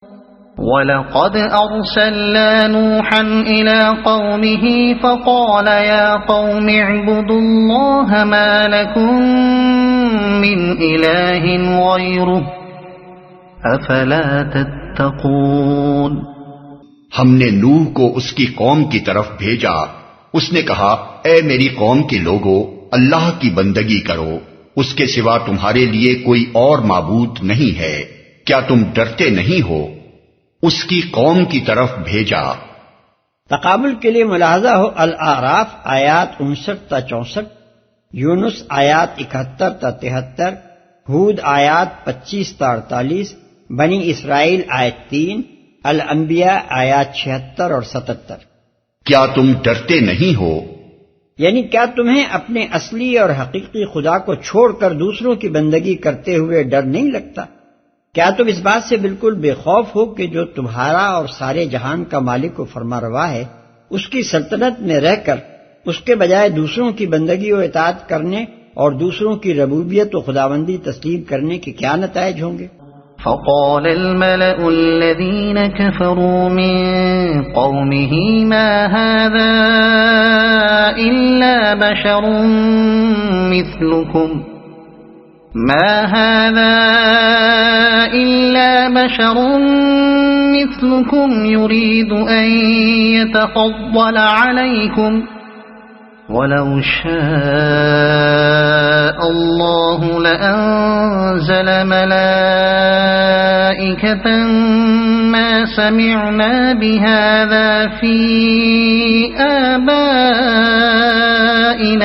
وَلَقَدْ أَرْسَلْنَا نُوحًا إِلَىٰ قَوْمِهِ فَقَالَ يَا قَوْمِ اعْبُدُوا اللَّهَ مَا لَكُم مِّنْ إِلَٰهٍ غَيْرُهُ أَفَلَا تَتَّقُونَ۔ ہم نے نوح کو اس کی قوم کی طرف بھیجا، اس نے کہا اے میری قوم کے لوگو، اللہ کی بندگی کرو، اس کے سوا تمہارے لیے کوئی اور معبود نہیں ہے، کیا تم ڈرتے نہیں ہو؟ اس کی قوم کی طرف بھیجا۔ تقابل کے لیے ملاحظہ ہو الاعراف آیات 59 تا 64، یونس آیات 71 تا 73، ہود آیات 25 تا 48، بنی اسرائیل آیت 3، الانبیاء آیات 76 اور 77۔ کیا تم ڈرتے نہیں ہو؟ یعنی کیا تمہیں اپنے اصلی اور حقیقی خدا کو چھوڑ کر دوسروں کی بندگی کرتے ہوئے ڈر نہیں لگتا؟ کیا تم اس بات سے بالکل بے خوف ہو کہ جو تمہارا اور سارے جہان کا مالک و فرما روا ہے، اس کی سلطنت میں رہ کر اس کے بجائے دوسروں کی بندگی و اطاعت کرنے اور دوسروں کی ربوبیت و خداوندی تسلیم کرنے کے کیا نتائج ہوں گے؟ فقال الملأ الذين كفروا من قومه ما هذا إلا بشر مثلكم يريد أن يتفضل عليكم وَلَوْ شَاءَ اللَّهُ لَأَنزَلَ مَلَائِكَةً مَا سَمِعْنَا بِهَذَا فِي آبَائِنَا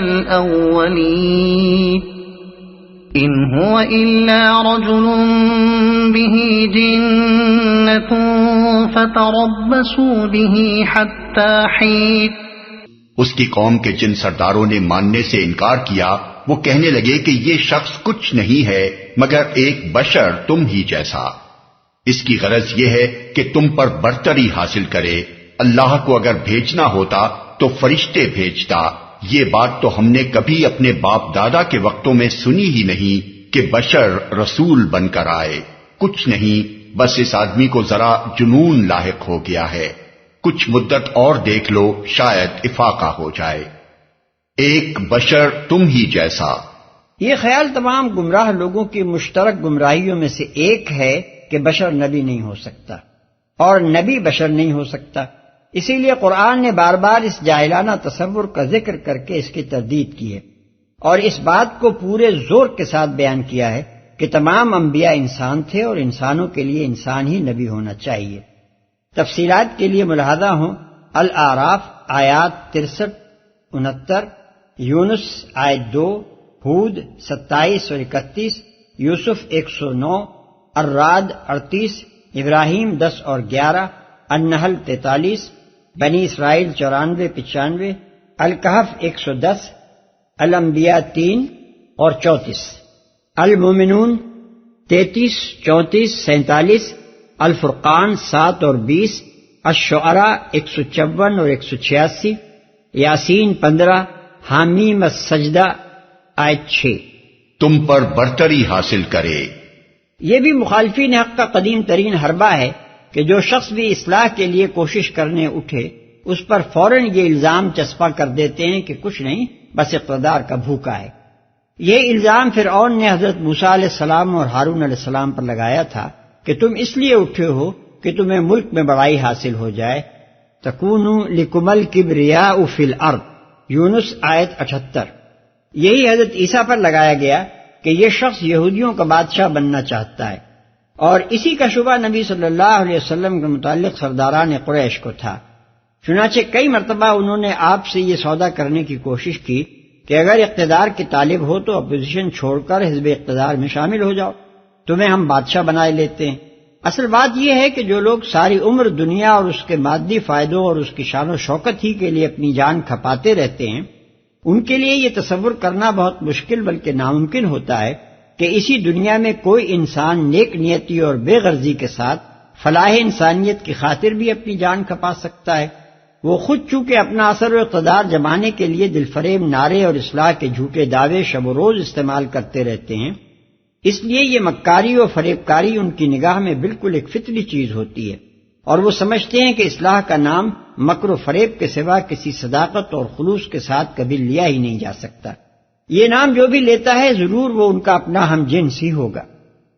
الْأَوَّلِينَ إِنْ هُوَ إِلَّا رَجُلٌ بِهِ جِنَّةٌ فَتَرَبَّصُوا بِهِ حَتَّى حِينٍ۔ اس کی قوم کے جن سرداروں نے ماننے سے انکار کیا وہ کہنے لگے کہ یہ شخص کچھ نہیں ہے مگر ایک بشر تم ہی جیسا، اس کی غرض یہ ہے کہ تم پر برتری حاصل کرے، اللہ کو اگر بھیجنا ہوتا تو فرشتے بھیجتا، یہ بات تو ہم نے کبھی اپنے باپ دادا کے وقتوں میں سنی ہی نہیں کہ بشر رسول بن کر آئے، کچھ نہیں، بس اس آدمی کو ذرا جنون لاحق ہو گیا ہے، کچھ مدت اور دیکھ لو شاید افاقہ ہو جائے، ایک بشر تم ہی جیسا۔ یہ خیال تمام گمراہ لوگوں کی مشترک گمراہیوں میں سے ایک ہے کہ بشر نبی نہیں ہو سکتا اور نبی بشر نہیں ہو سکتا، اسی لیے قرآن نے بار بار اس جاہلانہ تصور کا ذکر کر کے اس کی تردید کی ہے اور اس بات کو پورے زور کے ساتھ بیان کیا ہے کہ تمام انبیاء انسان تھے اور انسانوں کے لیے انسان ہی نبی ہونا چاہیے۔ تفصیلات کے لیے ملاحظہ ہوں الاعراف آیات 63-69، یونس آیت 2، ہود 27 اور 31، یوسف 109، الرعد 38، ابراہیم 10 اور 11، النحل 43، بنی اسرائیل 94-95، الکہف 110، الانبیاء 3 اور 34، المومنون 33، 34، 47، الفرقان 7 اور 20، الشعراء 154 اور 186، یاسین 15، حامیم السجدہ آیت 6۔ تم پر برتری حاصل کرے۔ یہ بھی مخالفین حق کا قدیم ترین حربہ ہے کہ جو شخص بھی اصلاح کے لیے کوشش کرنے اٹھے اس پر فوراً یہ الزام چسپاں کر دیتے ہیں کہ کچھ نہیں، بس اقتدار کا بھوکا ہے۔ یہ الزام فرعون نے حضرت موسیٰ علیہ السلام اور ہارون علیہ السلام پر لگایا تھا کہ تم اس لیے اٹھے ہو کہ تمہیں ملک میں بڑائی حاصل ہو جائے، تکونوا لکم الکبریاء فی الارض، یونس آیت 78۔ یہی حضرت عیسیٰ پر لگایا گیا کہ یہ شخص یہودیوں کا بادشاہ بننا چاہتا ہے، اور اسی کا شبہ نبی صلی اللہ علیہ وسلم کے متعلق سرداران قریش کو تھا، چنانچہ کئی مرتبہ انہوں نے آپ سے یہ سودا کرنے کی کوشش کی کہ اگر اقتدار کی طالب ہو تو اپوزیشن چھوڑ کر حزب اقتدار میں شامل ہو جاؤ، تمہیں ہم بادشاہ بنائے لیتے ہیں۔ اصل بات یہ ہے کہ جو لوگ ساری عمر دنیا اور اس کے مادی فائدوں اور اس کی شان و شوکت ہی کے لیے اپنی جان کھپاتے رہتے ہیں، ان کے لیے یہ تصور کرنا بہت مشکل بلکہ ناممکن ہوتا ہے کہ اسی دنیا میں کوئی انسان نیک نیتی اور بے غرضی کے ساتھ فلاح انسانیت کی خاطر بھی اپنی جان کھپا سکتا ہے۔ وہ خود چونکہ اپنا اثر و اقتدار جمانے کے لیے دل فریب نعرے اور اصلاح کے جھوٹے دعوے شب و روز استعمال کرتے رہتے ہیں، اس لیے یہ مکاری و فریب کاری ان کی نگاہ میں بالکل ایک فطری چیز ہوتی ہے، اور وہ سمجھتے ہیں کہ اصلاح کا نام مکر و فریب کے سوا کسی صداقت اور خلوص کے ساتھ کبھی لیا ہی نہیں جا سکتا۔ یہ نام جو بھی لیتا ہے ضرور وہ ان کا اپنا ہم جنس ہی ہوگا۔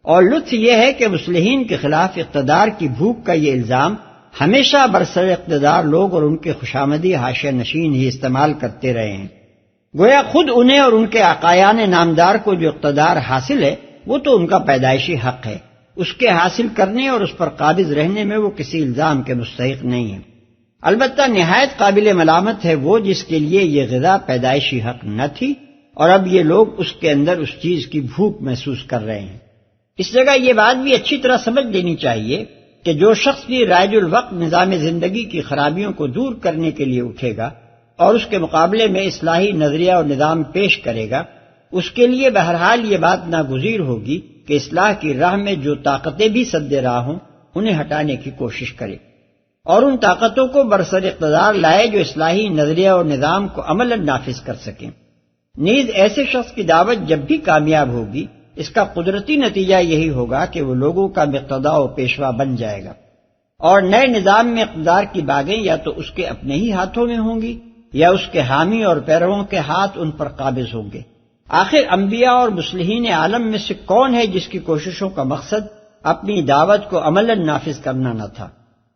اور لطف یہ ہے کہ مصلحین کے خلاف اقتدار کی بھوک کا یہ الزام ہمیشہ برسر اقتدار لوگ اور ان کے خوشامدی حاشیہ نشین ہی استعمال کرتے رہے ہیں، گویا خود انہیں اور ان کے آقایان نامدار کو جو اقتدار حاصل ہے وہ تو ان کا پیدائشی حق ہے، اس کے حاصل کرنے اور اس پر قابض رہنے میں وہ کسی الزام کے مستحق نہیں ہیں۔ البتہ نہایت قابل ملامت ہے وہ جس کے لیے یہ غذا پیدائشی حق نہ تھی اور اب یہ لوگ اس کے اندر اس چیز کی بھوک محسوس کر رہے ہیں۔ اس جگہ یہ بات بھی اچھی طرح سمجھ لینی چاہیے کہ جو شخص بھی رائج الوقت نظام زندگی کی خرابیوں کو دور کرنے کے لیے اٹھے گا اور اس کے مقابلے میں اصلاحی نظریہ اور نظام پیش کرے گا، اس کے لیے بہرحال یہ بات ناگزیر ہوگی کہ اصلاح کی راہ میں جو طاقتیں بھی سد راہ ہوں انہیں ہٹانے کی کوشش کرے اور ان طاقتوں کو برسر اقتدار لائے جو اصلاحی نظریہ اور نظام کو عملاً نافذ کر سکیں۔ نیز ایسے شخص کی دعوت جب بھی کامیاب ہوگی اس کا قدرتی نتیجہ یہی ہوگا کہ وہ لوگوں کا مقتدا و پیشوا بن جائے گا، اور نئے نظام میں اقتدار کی باغیں یا تو اس کے اپنے ہی ہاتھوں میں ہوں گی یا اس کے حامی اور پیرووں کے ہاتھ ان پر قابض ہوں گے۔ آخر انبیاء اور مصلحین عالم میں سے کون ہے جس کی کوششوں کا مقصد اپنی دعوت کو عملاً نافذ کرنا نہ تھا،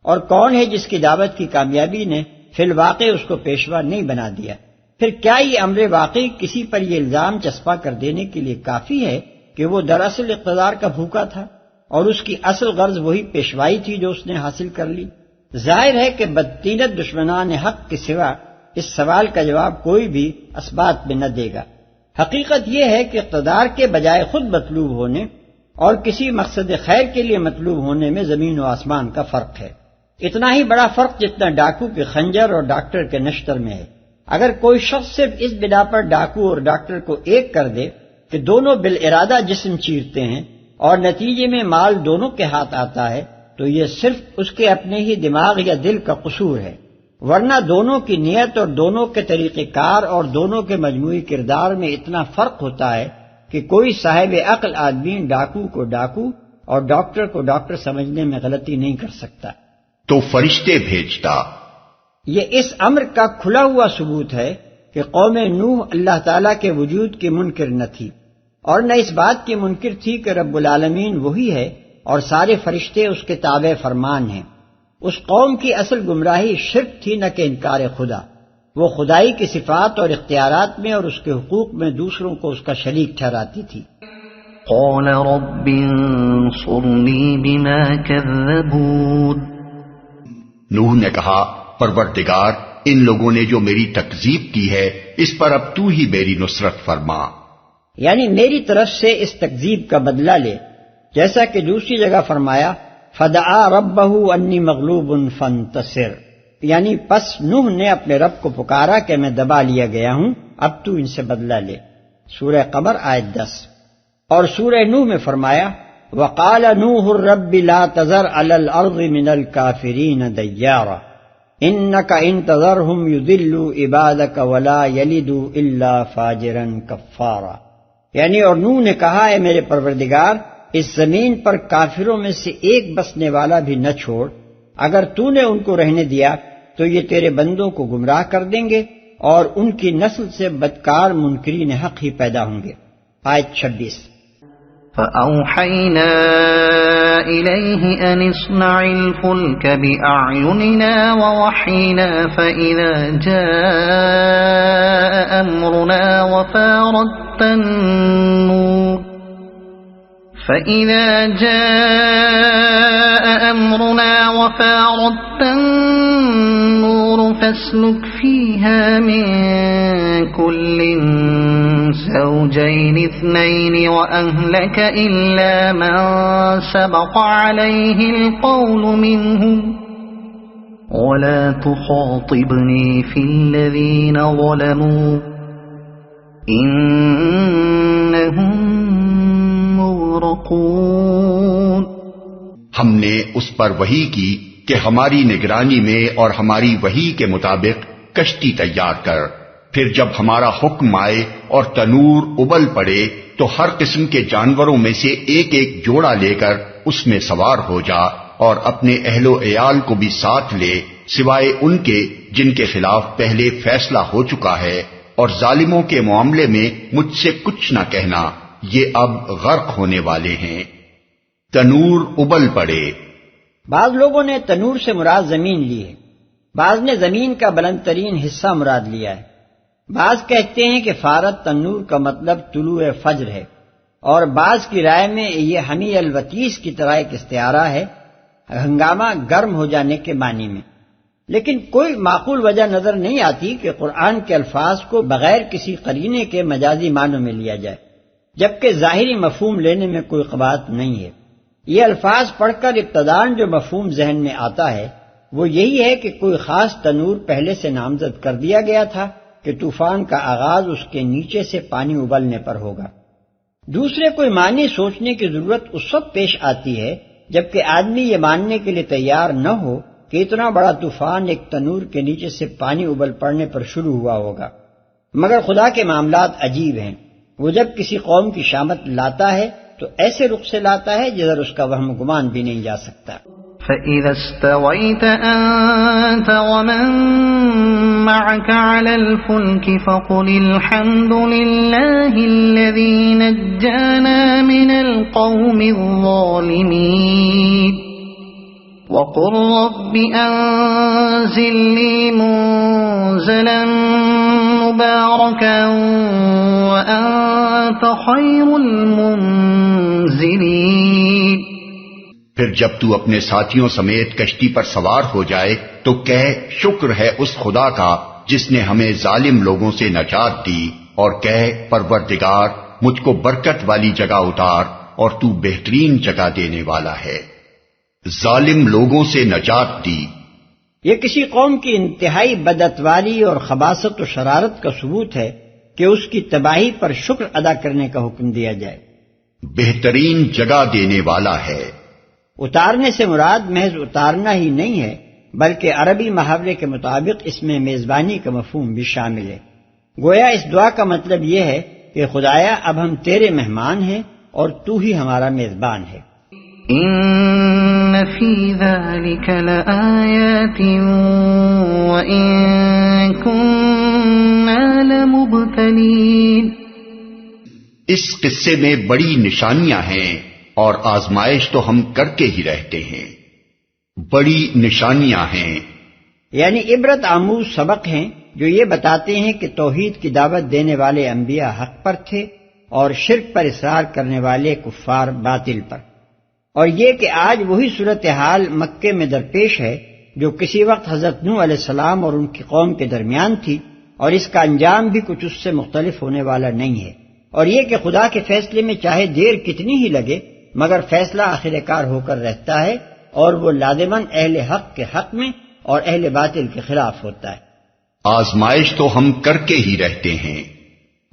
اور کون ہے جس کی دعوت کی کامیابی نے فی الواقع اس کو پیشوا نہیں بنا دیا؟ پھر کیا یہ امر واقعی کسی پر یہ الزام چسپاں کر دینے کے لیے کافی ہے کہ وہ دراصل اقتدار کا بھوکا تھا اور اس کی اصل غرض وہی پیشوائی تھی جو اس نے حاصل کر لی؟ ظاہر ہے کہ بدطینت دشمنان حق کے سوا اس سوال کا جواب کوئی بھی اثبات میں نہ دے گا۔ حقیقت یہ ہے کہ اقتدار کے بجائے خود مطلوب ہونے اور کسی مقصد خیر کے لیے مطلوب ہونے میں زمین و آسمان کا فرق ہے، اتنا ہی بڑا فرق جتنا ڈاکو کے خنجر اور ڈاکٹر کے نشتر میں ہے۔ اگر کوئی شخص صرف اس بنا پر ڈاکو اور ڈاکٹر کو ایک کر دے کہ دونوں بالارادہ جسم چیرتے ہیں اور نتیجے میں مال دونوں کے ہاتھ آتا ہے تو یہ صرف اس کے اپنے ہی دماغ یا دل کا قصور ہے، ورنہ دونوں کی نیت اور دونوں کے طریقہ کار اور دونوں کے مجموعی کردار میں اتنا فرق ہوتا ہے کہ کوئی صاحب عقل آدمی ڈاکو کو ڈاکو اور ڈاکٹر کو ڈاکٹر سمجھنے میں غلطی نہیں کر سکتا۔ تو فرشتے بھیجتا۔ یہ اس امر کا کھلا ہوا ثبوت ہے کہ قوم نوح اللہ تعالیٰ کے وجود کی منکر نہ تھی اور نہ اس بات کی منکر تھی کہ رب العالمین وہی ہے اور سارے فرشتے اس کے تابع فرمان ہیں۔ اس قوم کی اصل گمراہی شرک تھی نہ کہ انکار خدا، وہ خدائی کی صفات اور اختیارات میں اور اس کے حقوق میں دوسروں کو اس کا شریک ٹھہراتی تھی۔ قال رب انصرنی بما کذبون، نوح نے کہا پروردگار ان لوگوں نے جو میری تکذیب کی ہے اس پر اب تو ہی میری نصرت فرما، یعنی میری طرف سے اس تکذیب کا بدلہ لے، جیسا کہ دوسری جگہ فرمایا فدعا ربہ انی مغلوب فانتصر، یعنی پس نوح نے اپنے رب کو پکارا کہ میں دبا لیا گیا ہوں، اب تو ان سے بدلہ لے، سورہ قمر آیت 10۔ اور سورہ نوح میں فرمایا وقال نوح رب لا تذر علی الارض من الکافرین دیارا انک ان تذرہم یضلوا عبادک ولا یلدوا الا فاجرا کفارا، یعنی اور نوح نے کہا اے میرے پروردگار اس زمین پر کافروں میں سے ایک بسنے والا بھی نہ چھوڑ، اگر تو نے ان کو رہنے دیا تو یہ تیرے بندوں کو گمراہ کر دیں گے اور ان کی نسل سے بدکار منکرین حق ہی پیدا ہوں گے۔ آیت 26۔ فأوحينا إليه أن اصنع الفلك بأعيننا ووحينا فإذا جاء أمرنا وفاردت النور فاسلك فيها من كل زوجين اثنين وأهلك إلا من سبق عليه القول منهم ولا تخاطبني في الذين ظلموا إنهم مغرقون۔ ہم نے اس پر وحی کی کہ ہماری نگرانی میں اور ہماری وحی کے مطابق کشتی تیار کر، پھر جب ہمارا حکم آئے اور تنور ابل پڑے تو ہر قسم کے جانوروں میں سے ایک ایک جوڑا لے کر اس میں سوار ہو جا اور اپنے اہل و عیال کو بھی ساتھ لے، سوائے ان کے جن کے خلاف پہلے فیصلہ ہو چکا ہے، اور ظالموں کے معاملے میں مجھ سے کچھ نہ کہنا، یہ اب غرق ہونے والے ہیں۔ تنور ابل پڑے۔ بعض لوگوں نے تنور سے مراد زمین لی ہے، بعض نے زمین کا بلند ترین حصہ مراد لیا ہے۔ بعض کہتے ہیں کہ فارت تنور کا مطلب طلوع فجر ہے، اور بعض کی رائے میں یہ حمی الوتیس کی طرح ایک استعارہ ہے، ہنگامہ گرم ہو جانے کے معنی میں۔ لیکن کوئی معقول وجہ نظر نہیں آتی کہ قرآن کے الفاظ کو بغیر کسی قرینے کے مجازی معنوں میں لیا جائے، جبکہ ظاہری مفہوم لینے میں کوئی قباحت نہیں ہے۔ یہ الفاظ پڑھ کر ابتداً جو مفہوم ذہن میں آتا ہے وہ یہی ہے کہ کوئی خاص تنور پہلے سے نامزد کر دیا گیا تھا کہ طوفان کا آغاز اس کے نیچے سے پانی ابلنے پر ہوگا۔ دوسرے کوئی معنی سوچنے کی ضرورت اس وقت پیش آتی ہے جبکہ آدمی یہ ماننے کے لیے تیار نہ ہو کہ اتنا بڑا طوفان ایک تنور کے نیچے سے پانی ابل پڑنے پر شروع ہوا ہوگا۔ مگر خدا کے معاملات عجیب ہیں، وہ جب کسی قوم کی شامت لاتا ہے تو ایسے رخ سے لاتا ہے جدھر اس کا وہم گمان بھی نہیں جا سکتا۔ فَإِذَا اسْتَوَيْتَ أَنْتَ وَمَن مَّعَكَ عَلَى الْفُلْكِ فَقُلِ الْحَمْدُ لِلَّهِ الَّذِي نَجَّانَا مِنَ الْقَوْمِ الظَّالِمِينَ وَقُلْ رَبِّ أَنزِل لِّي مُنزَلًا مُبَارَكًا وَأَنتَ خَيْرُ الْمُنزِلِينَ۔ پھر جب تو اپنے ساتھیوں سمیت کشتی پر سوار ہو جائے تو کہہ شکر ہے اس خدا کا جس نے ہمیں ظالم لوگوں سے نجات دی، اور کہہ پروردگار مجھ کو برکت والی جگہ اتار اور تو بہترین جگہ دینے والا ہے۔ ظالم لوگوں سے نجات دی۔ یہ کسی قوم کی انتہائی بدعتواری اور خباثت و شرارت کا ثبوت ہے کہ اس کی تباہی پر شکر ادا کرنے کا حکم دیا جائے۔ بہترین جگہ دینے والا ہے۔ اتارنے سے مراد محض اتارنا ہی نہیں ہے بلکہ عربی محاورے کے مطابق اس میں میزبانی کا مفہوم بھی شامل ہے۔ گویا اس دعا کا مطلب یہ ہے کہ خدایا اب ہم تیرے مہمان ہیں اور تو ہی ہمارا میزبان ہے۔ ان فی ذلک لآیات وإن كنا لمبتلین۔ اس قصے میں بڑی نشانیاں ہیں اور آزمائش تو ہم کر کے ہی رہتے ہیں۔ بڑی نشانیاں ہیں یعنی عبرت آموز سبق ہیں جو یہ بتاتے ہیں کہ توحید کی دعوت دینے والے انبیاء حق پر تھے اور شرک پر اصرار کرنے والے کفار باطل پر، اور یہ کہ آج وہی صورتحال مکے میں درپیش ہے جو کسی وقت حضرت نوح علیہ السلام اور ان کی قوم کے درمیان تھی، اور اس کا انجام بھی کچھ اس سے مختلف ہونے والا نہیں ہے، اور یہ کہ خدا کے فیصلے میں چاہے دیر کتنی ہی لگے مگر فیصلہ آخر کار ہو کر رہتا ہے، اور وہ لازماً اہل حق کے حق میں اور اہل باطل کے خلاف ہوتا ہے۔ آزمائش تو ہم کر کے ہی رہتے ہیں۔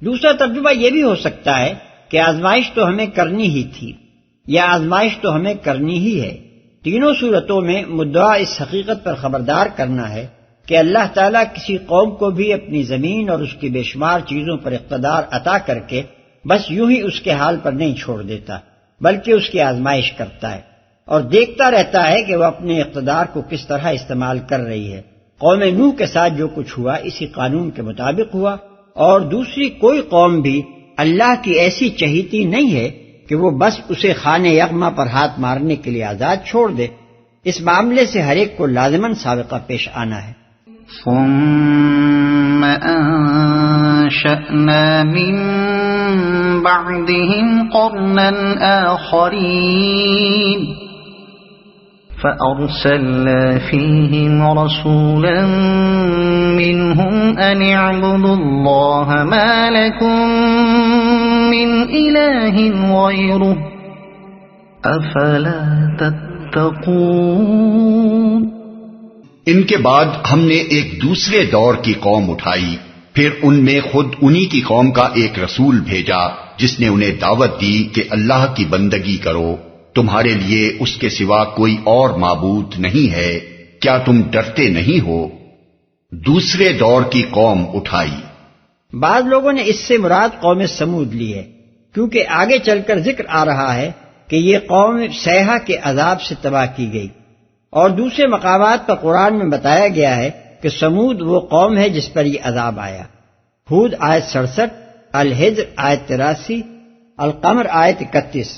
دوسرا ترجمہ یہ بھی ہو سکتا ہے کہ آزمائش تو ہمیں کرنی ہی تھی، یا آزمائش تو ہمیں کرنی ہی ہے۔ تینوں صورتوں میں مدعا اس حقیقت پر خبردار کرنا ہے کہ اللہ تعالیٰ کسی قوم کو بھی اپنی زمین اور اس کی بے شمار چیزوں پر اقتدار عطا کر کے بس یوں ہی اس کے حال پر نہیں چھوڑ دیتا، بلکہ اس کی آزمائش کرتا ہے اور دیکھتا رہتا ہے کہ وہ اپنے اقتدار کو کس طرح استعمال کر رہی ہے۔ قوم نوح کے ساتھ جو کچھ ہوا اسی قانون کے مطابق ہوا، اور دوسری کوئی قوم بھی اللہ کی ایسی چہیتی نہیں ہے کہ وہ بس اسے خانہ یغما پر ہاتھ مارنے کے لیے آزاد چھوڑ دے۔ اس معاملے سے ہر ایک کو لازماً سابقہ پیش آنا ہے۔ ثم انشأنا من بعدهم قرنا آخرين فأرسلنا فيهم رسولا منهم أن اعبدوا الله ما لكم من إله غيره أفلا تتقون۔ ان کے بعد ہم نے ایک دوسرے دور کی قوم اٹھائی، پھر ان میں خود انہی کی قوم کا ایک رسول بھیجا جس نے انہیں دعوت دی کہ اللہ کی بندگی کرو، تمہارے لیے اس کے سوا کوئی اور معبود نہیں ہے، کیا تم ڈرتے نہیں ہو؟ دوسرے دور کی قوم اٹھائی۔ بعض لوگوں نے اس سے مراد قوم سمود لی ہے، کیونکہ آگے چل کر ذکر آ رہا ہے کہ یہ قوم صیحہ کے عذاب سے تباہ کی گئی، اور دوسرے مقامات پر قرآن میں بتایا گیا ہے کہ سمود وہ قوم ہے جس پر یہ عذاب آیا۔ ہود آیت 67، الحجر آیت 83، القمر آیت 31۔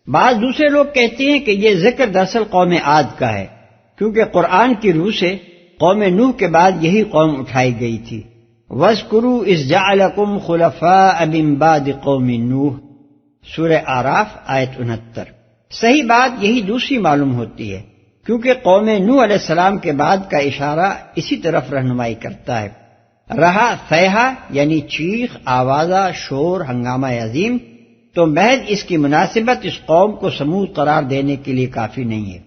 بعض دوسرے لوگ کہتے ہیں کہ یہ ذکر دراصل قوم عاد کا ہے، کیونکہ قرآن کی روح سے قوم نوح کے بعد یہی قوم اٹھائی گئی تھی۔ وَاذْكُرُوا إِذْ جَعَلَكُمْ خُلَفَاءَ مِن بَعْدِ قَوْمِ نوح، سورہ اعراف آیت 69۔ صحیح بات یہی دوسری معلوم ہوتی ہے، کیونکہ قوم نوح علیہ السلام کے بعد کا اشارہ اسی طرف رہنمائی کرتا ہے۔ رہا صیحہ یعنی چیخ، آوازہ، شور، ہنگامہ عظیم، تو محض اس کی مناسبت اس قوم کو سمود قرار دینے کے لیے کافی نہیں ہے،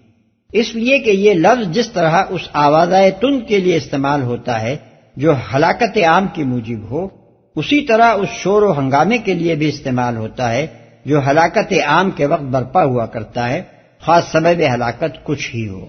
اس لیے کہ یہ لفظ جس طرح اس آوازہ تند کے لیے استعمال ہوتا ہے جو ہلاکت عام کی موجب ہو، اسی طرح اس شور و ہنگامے کے لیے بھی استعمال ہوتا ہے جو ہلاکت عام کے وقت برپا ہوا کرتا ہے، خاص سبب ہلاکت کچھ ہی ہو۔